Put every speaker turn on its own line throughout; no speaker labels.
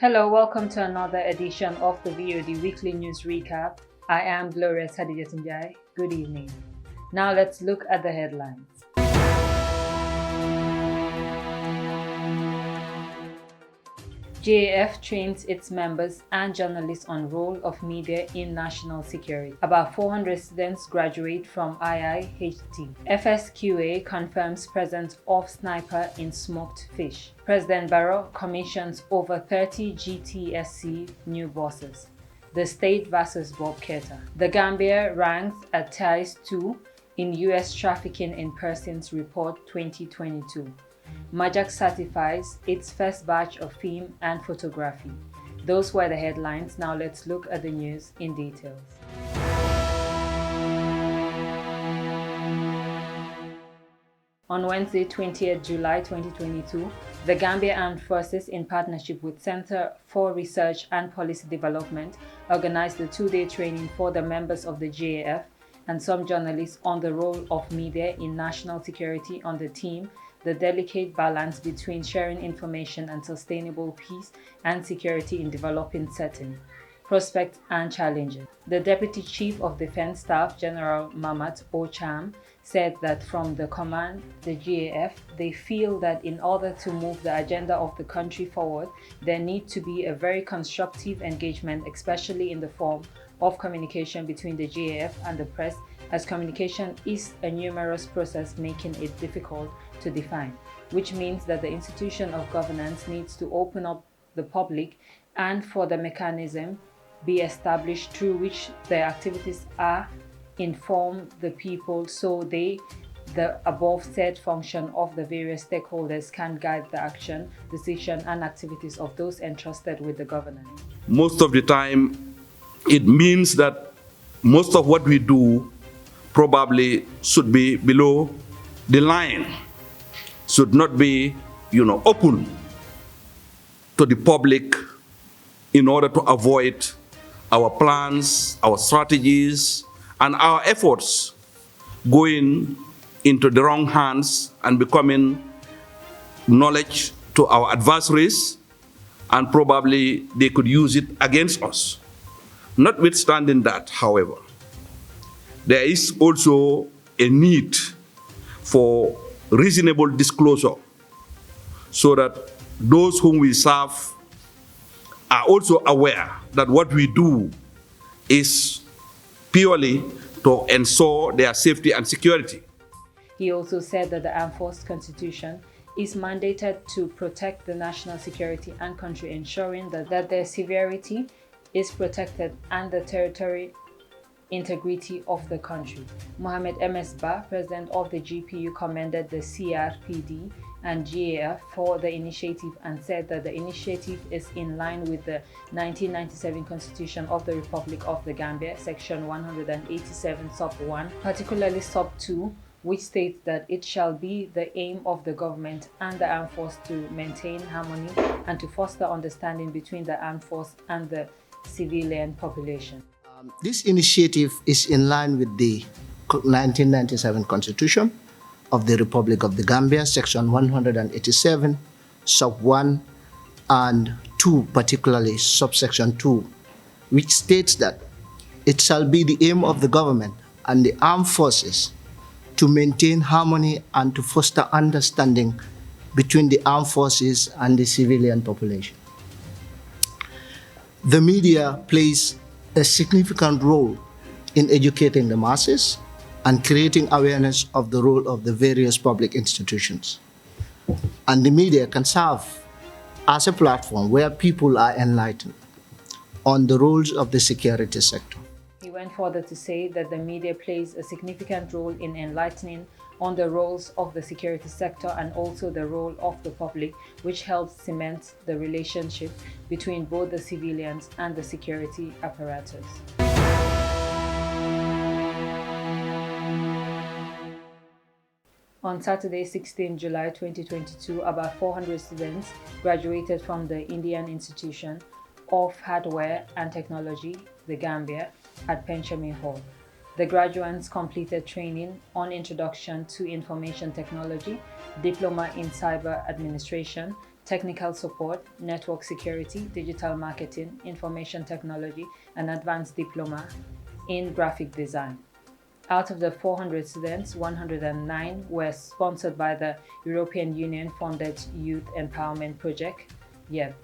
Hello, welcome to another edition of the VOD Weekly News Recap. I am Glorious Haddijatou Njie. Good evening. Now let's look at the headlines. GAF trains its members and journalists on role of media in national security. About 400 students graduate from IIHT. FSQA confirms presence of sniper in smoked fish. President Barrow commissions over 30 GTSC new buses. The state versus Bob Keita. The Gambia ranks at ties 2 in U.S. Trafficking in Persons Report 2022. Majak certifies its first batch of film and photography. Those were the headlines. Now let's look at the news in details. On Wednesday, 20th July 2022, the Gambia Armed Forces, in partnership with Center for Research and Policy Development, organized a two-day training for the members of the GAF and some journalists on the role of media in national security on the theme the delicate balance between sharing information and sustainable peace and security in developing settings, prospects and challenges. The Deputy Chief of Defense Staff, General Mamat Ocham, said that from the command, the GAF, they feel that in order to move the agenda of the country forward, there need to be a very constructive engagement, especially in the form of communication between the GAF and the press, as communication is a numerous process making it difficult to define, which means that the institution of governance needs to open up the public and for the mechanism be established through which the activities are inform the people so the above said function of the various stakeholders can guide the action, decision and activities of those entrusted with the governance.
Most of the time, it means that most of what we do probably should be below the line, should not be, open to the public in order to avoid our plans, our strategies, and our efforts going into the wrong hands and becoming knowledge to our adversaries, and probably they could use it against us. Notwithstanding that, however, there is also a need for reasonable disclosure so that those whom we serve are also aware that what we do is purely to ensure their safety and security.
He also said that the Armed Forces Constitution is mandated to protect the national security and country, ensuring that their severity is protected and the territory integrity of the country. Mohammed MS Ba, president of the GPU, commended the CRPD and GAF for the initiative and said that the initiative is in line with the 1997 Constitution of the Republic of the Gambia, Section 187, Sub 1, particularly Sub 2, which states that it shall be the aim of the government and the armed force to maintain harmony and to foster understanding between the armed force and the civilian population.
This initiative is in line with the 1997 Constitution of the Republic of the Gambia, Section 187, Sub 1 and 2, particularly Subsection 2, which states that it shall be the aim of the government and the armed forces to maintain harmony and to foster understanding between the armed forces and the civilian population. The media plays a significant role in educating the masses and creating awareness of the role of the various public institutions. And the media can serve as a platform where people are enlightened on the roles of the security sector.
He went further to say that the media plays a significant role in enlightening on the roles of the security sector and also the role of the public, which helps cement the relationship between both the civilians and the security apparatus. On Saturday, 16 July 2022, about 400 students graduated from the Indian Institution of Hardware and Technology, the Gambia, at Penchami Hall. The graduates completed training on Introduction to Information Technology, Diploma in Cyber Administration, technical support, network security, digital marketing, information technology, and advanced diploma in graphic design. Out of the 400 students, 109 were sponsored by the European Union-funded Youth Empowerment Project, YEP.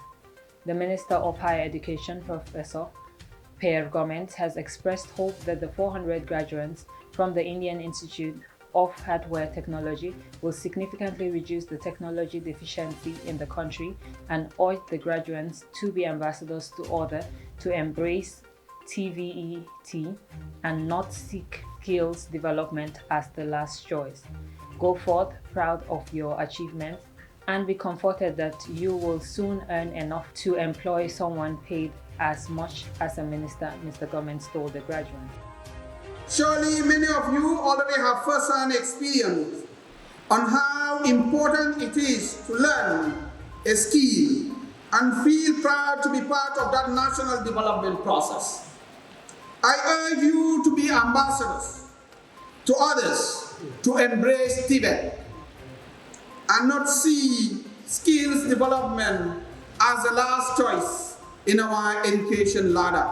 The Minister of Higher Education, Professor Per Gomez, has expressed hope that the 400 graduates from the Indian Institute of Hardware Technology will significantly reduce the technology deficiency in the country and urged the graduates to be ambassadors to order to embrace TVET and not seek skills development as the last choice. Go forth proud of your achievements and be comforted that you will soon earn enough to employ someone paid as much as a minister, Mr. Gomez told the graduates.
Surely many of you already have first-hand experience on how important it is to learn a skill and feel proud to be part of that national development process. I urge you to be ambassadors to others to embrace Tibet and not see skills development as the last choice in our education ladder.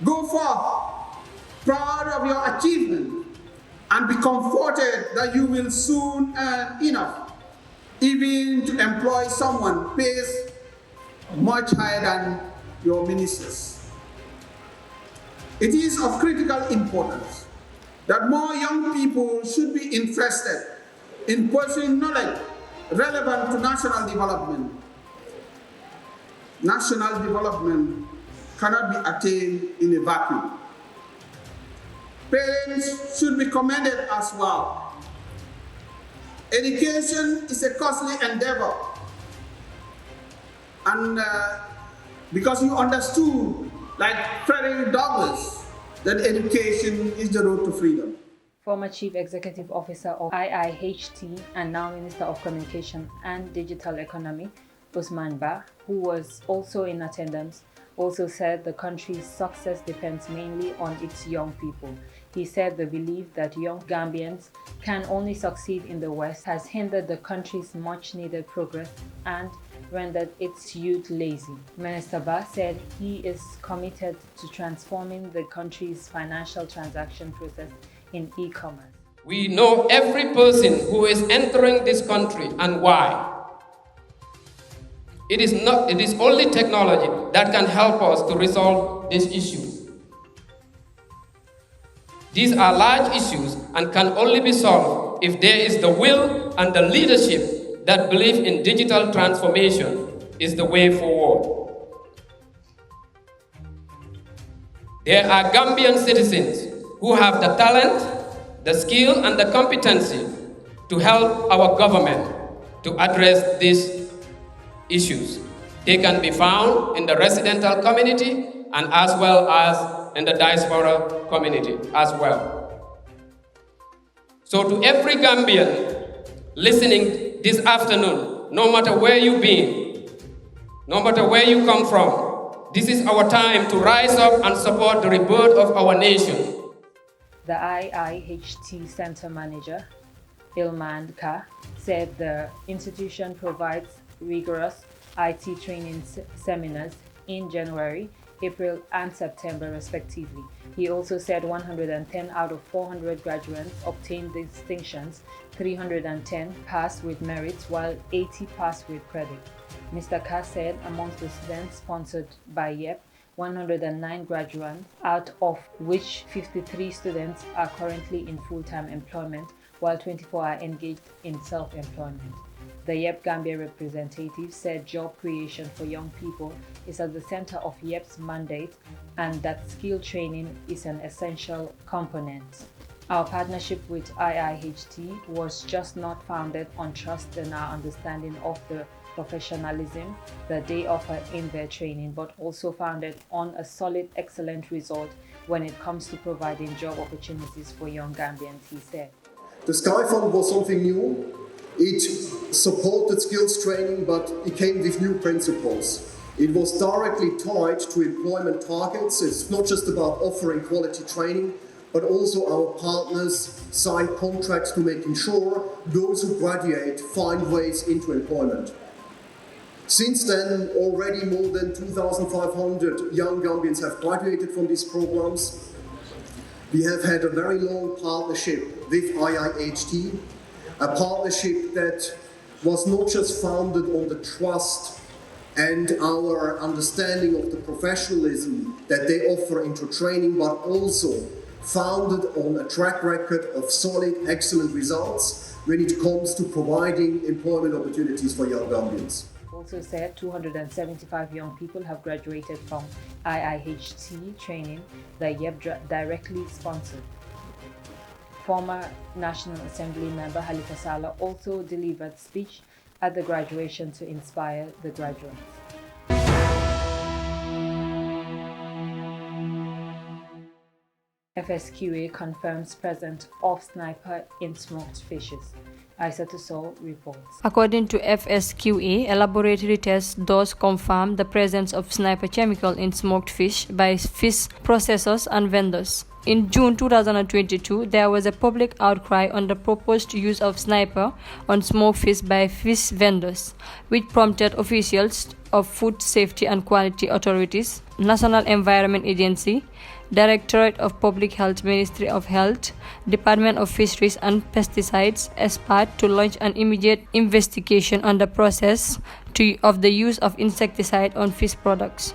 Go forth, proud of your achievement, and be comforted that you will soon earn enough, even to employ someone pays much higher than your ministers. It is of critical importance that more young people should be interested in pursuing knowledge relevant to national development. National development cannot be attained in a vacuum. Parents should be commended as well. Education is a costly endeavor, and because you understood, like Frederick Douglass, that education is the road to freedom.
Former Chief Executive Officer of IIHT and now Minister of Communication and Digital Economy, Usman Ba, who was also in attendance, also said the country's success depends mainly on its young people. He said the belief that young Gambians can only succeed in the West has hindered the country's much-needed progress and rendered its youth lazy. Minister Ba said he is committed to transforming the country's financial transaction process in e-commerce.
We know every person who is entering this country and why. It is only technology that can help us to resolve this issue. These are large issues and can only be solved if there is the will and the leadership that believe in digital transformation is the way forward. There are Gambian citizens who have the talent, the skill, and the competency to help our government to address these issues. They can be found in the residential community and as well as in the diaspora community as well. So to every Gambian listening this afternoon, no matter where you've been, no matter where you come from, this is our time to rise up and support the rebirth of our nation.
The IIHT Center Manager, Ilman Ka, said the institution provides rigorous IT training seminars in January, April, and September, respectively. He also said 110 out of 400 graduates obtained distinctions, 310 passed with merit, while 80 passed with credit. Mr. Ka said amongst the students sponsored by YEP, 109 graduates, out of which 53 students are currently in full-time employment, while 24 are engaged in self-employment. The YEP Gambia representative said job creation for young people is at the center of YEP's mandate and that skill training is an essential component. Our partnership with IIHT was just not founded on trust and our understanding of the professionalism that they offer in their training, but also founded on a solid, excellent result when it comes to providing job opportunities for young Gambians, he said.
The Sky Fund was something new. It supported skills training, but it came with new principles. It was directly tied to employment targets. It's not just about offering quality training, but also our partners sign contracts to making sure those who graduate find ways into employment. Since then, already more than 2,500 young Gambians have graduated from these programs. We have had a very long partnership with IIHT, a partnership that was not just founded on the trust and our understanding of the professionalism that they offer into training, but also founded on a track record of solid, excellent results when it comes to providing employment opportunities for young Gambians.
Also said 275 young people have graduated from IIHT training that YEP directly sponsored. Former National Assembly member Halifa Saleh also delivered speech at the graduation to inspire the graduates. FSQA confirms presence of sniper in smoked fishes. Haddijatou Njie reports.
According to FSQA, a laboratory test does confirm the presence of sniper chemical in smoked fish by fish processors and vendors. In June 2022, there was a public outcry on the proposed use of sniper on smoked fish by fish vendors, which prompted officials of Food Safety and Quality Authorities, National Environment Agency, Directorate of Public Health, Ministry of Health, Department of Fisheries and Pesticides, ESPAT, to launch an immediate investigation on the process of the use of insecticide on fish products.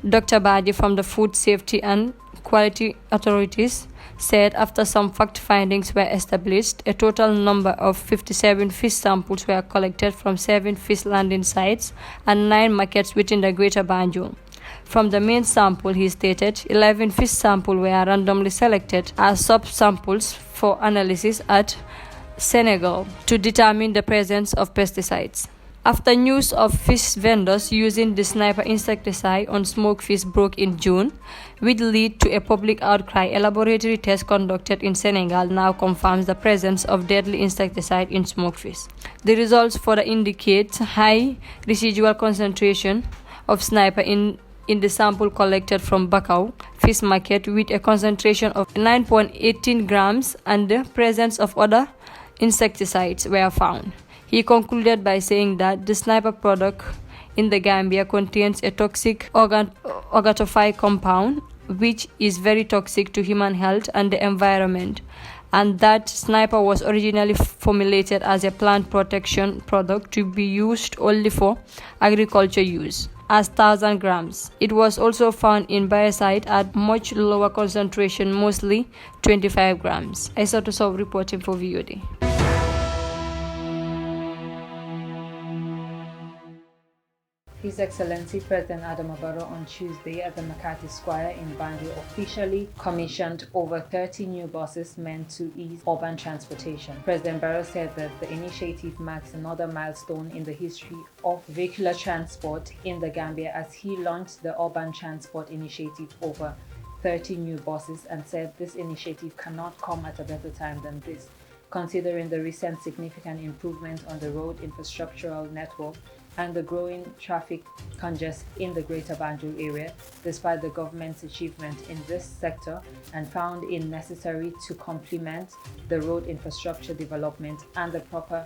Dr. Baji from the Food Safety and Quality Authorities said after some fact findings were established, a total number of 57 fish samples were collected from 7 fish landing sites and 9 markets within the Greater Banjul. From the main sample, he stated, 11 fish samples were randomly selected as sub-samples for analysis at Senegal to determine the presence of pesticides. After news of fish vendors using the sniper insecticide on smoked fish broke in June, which led to a public outcry, a laboratory test conducted in Senegal now confirms the presence of deadly insecticide in smoked fish. The results further indicate high residual concentration of sniper in the sample collected from Bakau Fish Market with a concentration of 9.18 grams, and the presence of other insecticides were found. He concluded by saying that the sniper product in the Gambia contains a toxic organophile compound which is very toxic to human health and the environment, and that sniper was originally formulated as a plant protection product to be used only for agriculture use, as 1,000 grams. It was also found in biocide at much lower concentration, mostly 25 grams. Haddijatou Njie reporting for VOD.
His Excellency President Adama Barrow on Tuesday at the McCarthy Square in Banjul officially commissioned over 30 new buses meant to ease urban transportation. President Barrow said that the initiative marks another milestone in the history of vehicular transport in the Gambia as he launched the Urban Transport Initiative over 30 new buses, and said this initiative cannot come at a better time than this, considering the recent significant improvement on the road infrastructural network and the growing traffic congestion in the Greater Banjul area, despite the government's achievement in this sector, and found it necessary to complement the road infrastructure development and the proper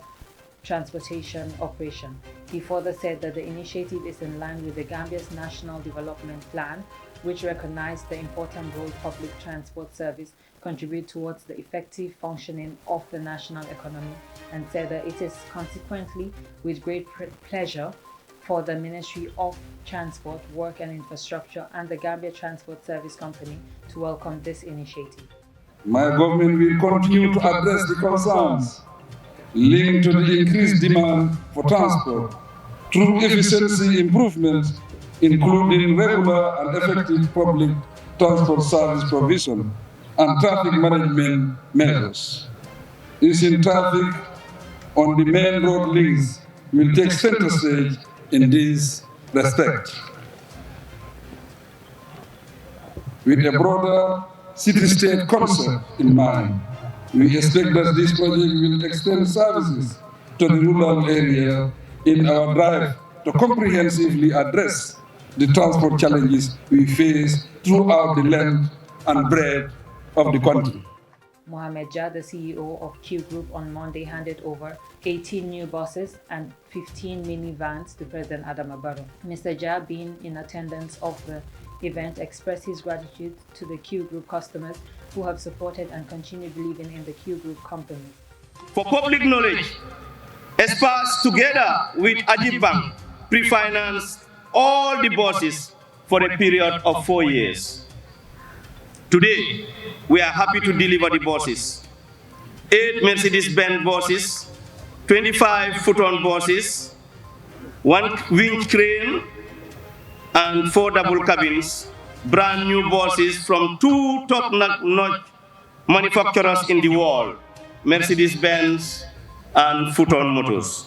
transportation operation. He further said that the initiative is in line with the Gambia's National Development Plan, which recognized the important role public transport service contribute towards the effective functioning of the national economy, and said that it is consequently with great pleasure for the Ministry of Transport, Work and Infrastructure and the Gambia Transport Service Company to welcome this initiative.
My government will continue to address the concerns linked to the increased demand for transport through efficiency improvements, including regular and effective public transport service provision and traffic management measures. Easing traffic on the main road links will take center stage in this respect. With a broader city-state concept in mind, we expect that this project will extend services to the rural area in our drive to comprehensively address the transport challenges we face throughout the length and breadth of the country.
Mohamed Jah, the CEO of Q Group, on Monday handed over 18 new buses and 15 minivans to President Adama Barrow. Mr. Jah, being in attendance of the event, expressed his gratitude to the Q Group customers who have supported and continue believing in the Q Group company.
For public knowledge, Espas, together with Ajib Bank, pre-financed all the buses for a period of 4 years. Today, we are happy to deliver the buses. 8 Mercedes-Benz buses, 25 futon buses, 1 winch crane, and 4 double cabins, brand new buses from 2 top-notch manufacturers in the world, Mercedes-Benz and Futon Motors.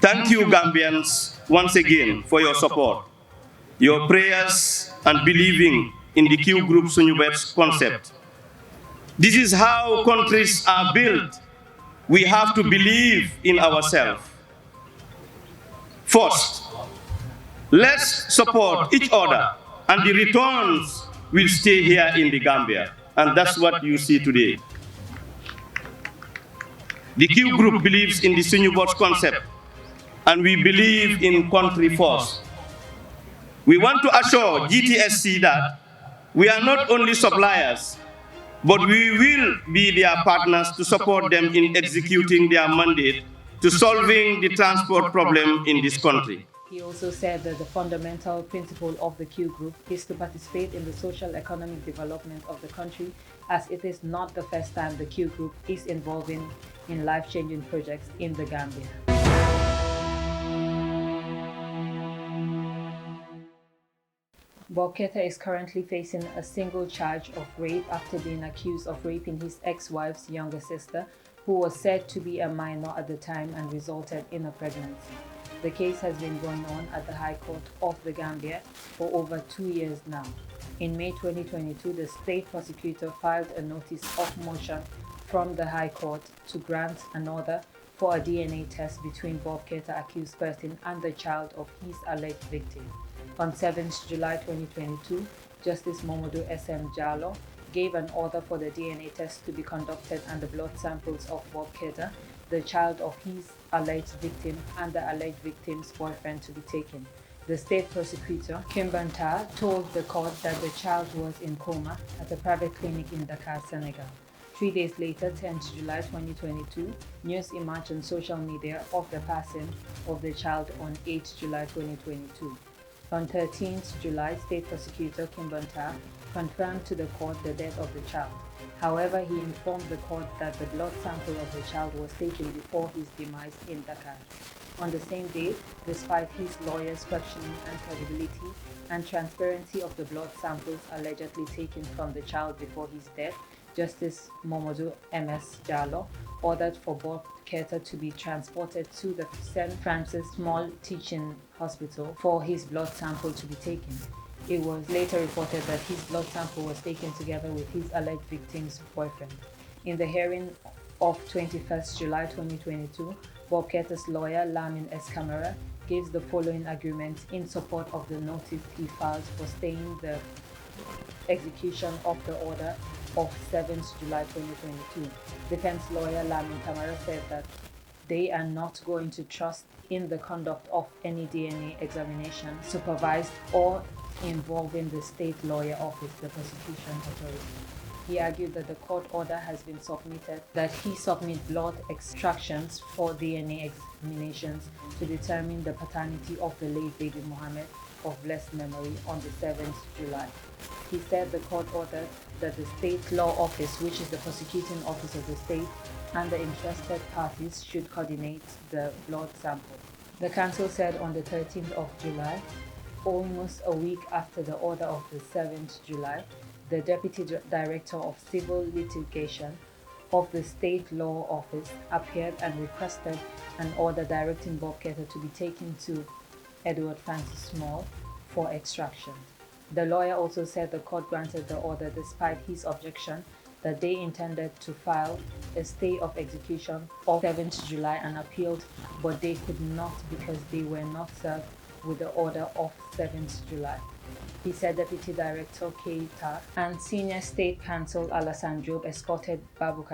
Thank you, Gambians, once again for your support, your prayers, and believing in the Q Group Sunyubet's concept. This is how countries are built. We have to believe in ourselves. First, let's support each other, and the returns will stay here in the Gambia. And that's what you see today. The Q Group believes in the Sunyubot's concept, and we believe in country first. We want to assure GTSC that we are not only suppliers, but we will be their partners to support them in executing their mandate to solving the transport problem in this country.
He also said that the fundamental principle of the Q Group is to participate in the social economic development of the country, as it is not the first time the Q Group is involved in life-changing projects in the Gambia. Bob Keita is currently facing a single charge of rape after being accused of raping his ex-wife's younger sister, who was said to be a minor at the time and resulted in a pregnancy. The case has been going on at the High Court of the Gambia for over 2 years now. In May 2022, the state prosecutor filed a notice of motion from the High Court to grant an order for a DNA test between Bob Keita, accused person, and the child of his alleged victim. On 7th July 2022, Justice Momodu S.M. Jallow gave an order for the DNA test to be conducted and the blood samples of Bob Keita, the child of his alleged victim, and the alleged victim's boyfriend to be taken. The state prosecutor, Kim Bantar, told the court that the child was in coma at a private clinic in Dakar, Senegal. 3 days later, 10th July 2022, news emerged on social media of the passing of the child on 8th July 2022. On 13th July, State Prosecutor Kim Bantar confirmed to the court the death of the child. However, he informed the court that the blood sample of the child was taken before his demise in Dakar. On the same day, despite his lawyer's questioning and credibility and transparency of the blood samples allegedly taken from the child before his death, Justice Momodu M.S. Jallow ordered for Bob Keita to be transported to the St. Francis Small Teaching Hospital for his blood sample to be taken. It was later reported that his blood sample was taken together with his alleged victim's boyfriend. In the hearing of 21st July 2022, Bob Keita's lawyer, Lamin S. Camara, gives the following argument in support of the notice he filed for staying the execution of the order of 7th July 2022. Defense lawyer Lamin Camara said that they are not going to trust in the conduct of any DNA examination supervised or involving the state lawyer office, the prosecution authority. He argued that the court order has been submitted, that he submit blood extractions for DNA examinations to determine the paternity of the late baby Mohammed of blessed memory on the 7th July. He said the court ordered that the state law office, which is the prosecuting office of the state, and the interested parties should coordinate the blood sample. The council said on the 13th of July, almost a week after the order of the 7th July, the Deputy Director of Civil Litigation of the State Law Office appeared and requested an order directing Bob Keita to be taken to Edward Francis Small for extraction. The lawyer also said the court granted the order despite his objection that they intended to file a stay of execution of 7th July and appealed, but they could not because they were not served with the order of 7th July. He said Deputy Director Keita and Senior State Counsel Alassane Job escorted Bob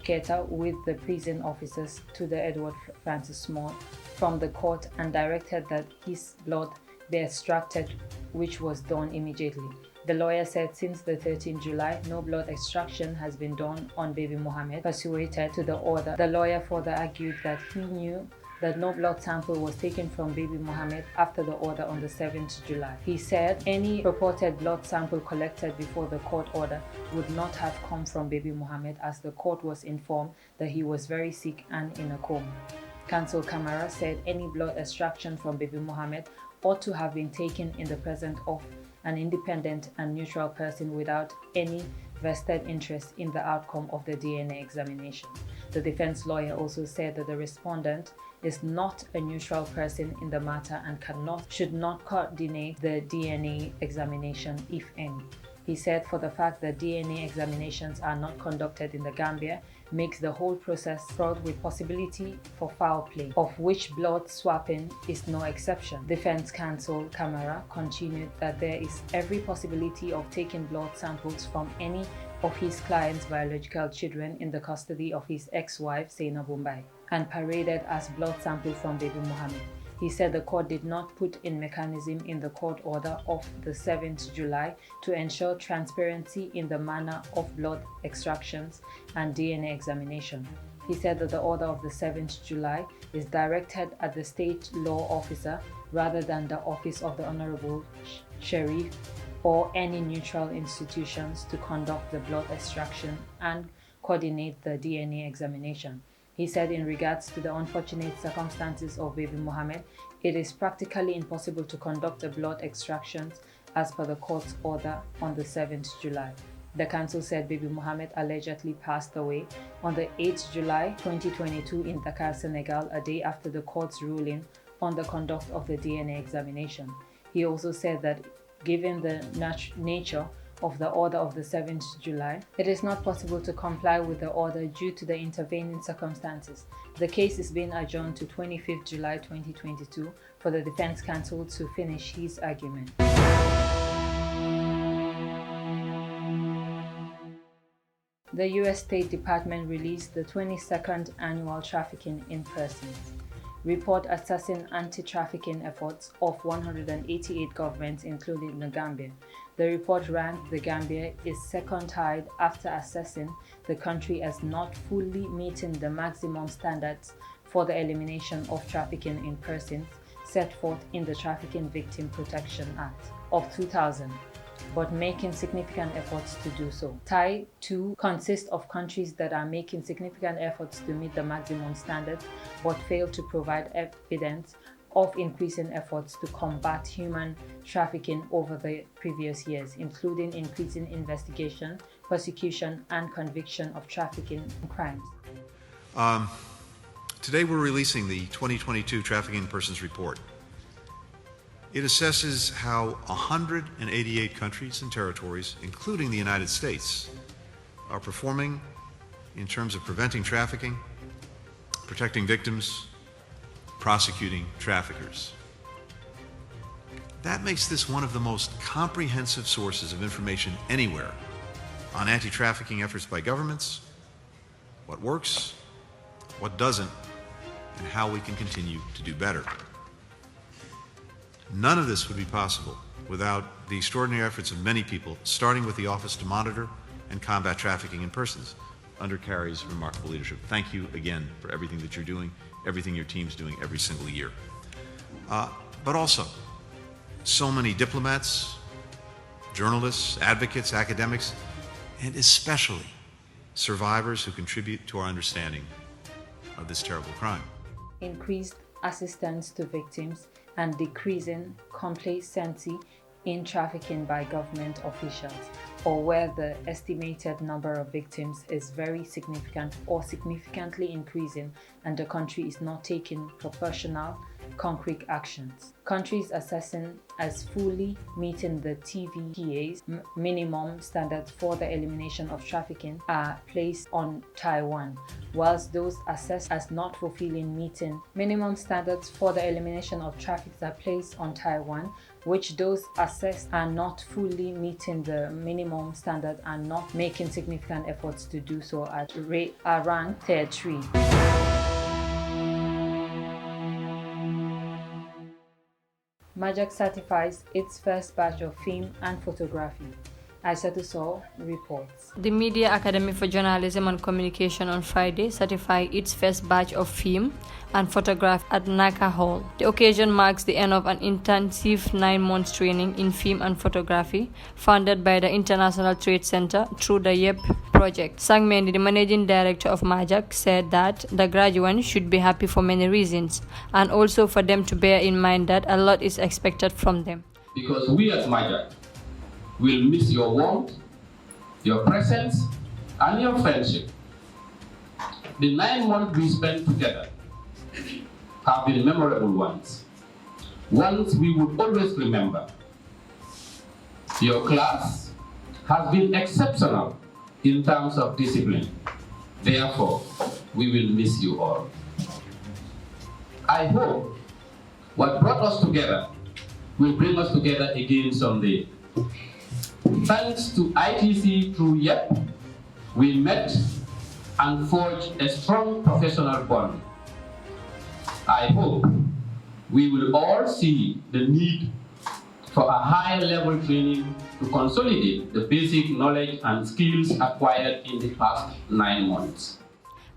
Keita with the prison officers to the Edward Francis Mall from the court and directed that his blood be extracted, which was done immediately. The lawyer said since the 13th July, no blood extraction has been done on baby Mohammed, pursuant to the order. The lawyer further argued that he knew that no blood sample was taken from baby Mohammed after the order on the 7th July. He said any purported blood sample collected before the court order would not have come from baby Mohammed, as the court was informed that he was very sick and in a coma. Counsel Kamara said any blood extraction from baby Mohammed ought to have been taken in the presence of an independent and neutral person without any vested interest in the outcome of the DNA examination. The defense lawyer also said that the respondent is not a neutral person in the matter and should not coordinate the DNA examination, if any. He said for the fact that DNA examinations are not conducted in the Gambia makes the whole process fraught with possibility for foul play, of which blood swapping is no exception. Defense counsel Kamara continued that there is every possibility of taking blood samples from any of his client's biological children in the custody of his ex-wife Zainab Mbai and paraded as blood sample from baby Mohammed. He said the court did not put in mechanism in the court order of the 7th July to ensure transparency in the manner of blood extractions and DNA examination. He said that the order of the 7th July is directed at the state law officer rather than the office of the Honorable Sheriff or any neutral institutions to conduct the blood extraction and coordinate the DNA examination. He said in regards to the unfortunate circumstances of baby Mohammed, it is practically impossible to conduct the blood extractions as per the court's order on the 7th July. The counsel said baby Mohammed allegedly passed away on the 8th July 2022 in Dakar, Senegal, a day after the court's ruling on the conduct of the DNA examination. He also said that given the nature of the order of the 7th July, it is not possible to comply with the order due to the intervening circumstances. The case is being adjourned to 25th July 2022 for the defense counsel to finish his argument. The U.S. State Department released the 22nd Annual Trafficking in Persons report assessing anti-trafficking efforts of 188 governments, including the Gambia. The report ranked the Gambia is second tied after assessing the country as not fully meeting the maximum standards for the elimination of trafficking in persons set forth in the Trafficking Victim Protection Act of 2000, but making significant efforts to do so. Tier 2 consists of countries that are making significant efforts to meet the maximum standards but fail to provide evidence of increasing efforts to combat human trafficking over the previous years, including increasing investigation, prosecution, and conviction of trafficking crimes.
Today we're releasing the 2022 Trafficking in Persons Report. It assesses how 188 countries and territories, including the United States, are performing in terms of preventing trafficking, protecting victims, prosecuting traffickers. That makes this one of the most comprehensive sources of information anywhere on anti-trafficking efforts by governments, what works, what doesn't, and how we can continue to do better. None of this would be possible without the extraordinary efforts of many people, starting with the Office to Monitor and Combat Trafficking in Persons, under Carrie's remarkable leadership. Thank you again for everything that you're doing, everything your team's doing every single year. But also, so many diplomats, journalists, advocates, academics, and especially survivors who contribute to our understanding of this terrible crime.
Increased assistance to victims and decreasing complacency in trafficking by government officials, or where the estimated number of victims is very significant or significantly increasing and the country is not taking proportional concrete actions. Countries assessing as fully meeting the TVPA's minimum standards for the elimination of trafficking are placed on Taiwan, whilst those assessed as not fulfilling meeting minimum standards for the elimination of trafficking are placed on Taiwan, which those assessed are not fully meeting the minimum standard and not making significant efforts to do so are ranked Tier 3. Majak certifies its first batch of film and photography. Haddijatou reports.
The Media Academy for Journalism and Communication on Friday certified its first batch of film and photography at Naka Hall. The occasion marks the end of an intensive 9-month training in film and photography funded by the International Trade Center through the YEP project. Sang Mendy, the managing director of Majak, said that the graduates should be happy for many reasons and also for them to bear in mind that a lot is expected from them.
Because we at Majak will miss your warmth, your presence, and your friendship. The 9 months we spent together have been memorable ones. Ones we would always remember. Your class has been exceptional in terms of discipline. Therefore, we will miss you all. I hope what brought us together will bring us together again someday. Thanks to ITC through YEP, we met and forged a strong professional bond. I hope we will all see the need for a higher level training to consolidate the basic knowledge and skills acquired in the past 9 months.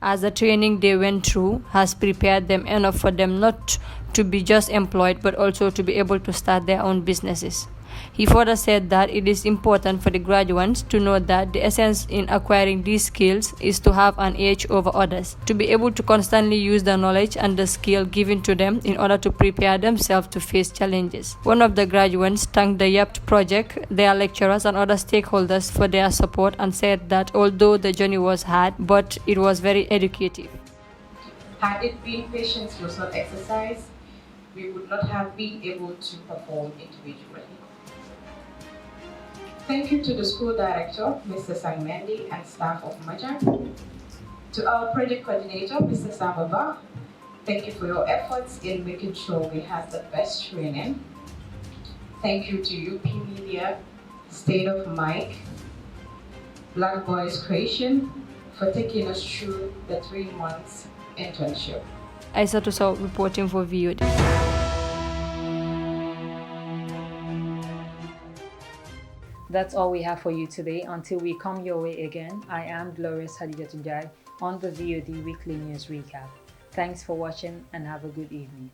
As the training they went through has prepared them enough for them not to be just employed but also to be able to start their own businesses. He further said that it is important for the graduates to know that the essence in acquiring these skills is to have an edge over others, to be able to constantly use the knowledge and the skill given to them in order to prepare themselves to face challenges. One of the graduates thanked the YEP project, their lecturers and other stakeholders for their support and said that although the journey was hard, but it was very educative.
Had it been patience was not exercised, we would not have been able to perform individually. Thank you to the school director, Mr. Sang Mendy, and staff of Majak. To our project coordinator, Mr. Sambaba, thank you for your efforts in making sure we have the best training. Thank you to UP Media, State of Mike, Black Boys Creation, for taking us through the 3 months internship.
Haddijatou reporting for VOD.
That's all we have for you today. Until we come your way again, I am Glorious Haddijatou Njie on the VOD Weekly News Recap. Thanks for watching and have a good evening.